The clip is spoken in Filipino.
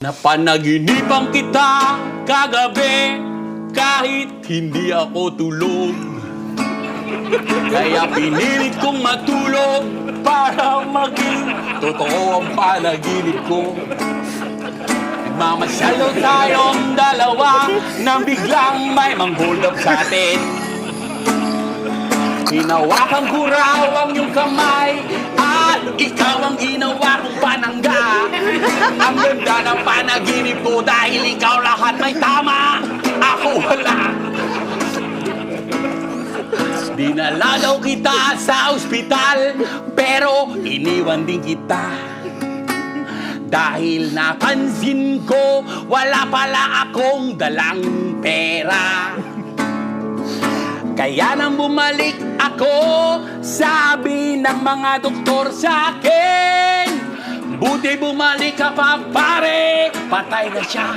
Napanaginipan kita kagabi kahit hindi ako tulog. Kaya pinilit kong matulog para maging totoo ang panaginip ko. Nagmamasyalo tayong dalawa nang biglang may mang-hold up sa atin. Hinawakan ko raw ang iyong kamay at ikaw ang ginawa kong panangga. Ang ganda ng panaginip ko dahil ikaw lahat may tama, ako wala. Dinala daw kita sa ospital, pero iniwan din kita. Dahil napansin ko, wala pala akong dalang pera. Kaya nang bumalik ako, sabi ng mga doktor sa akin, buti bumalik ka pa pare, patay na siya.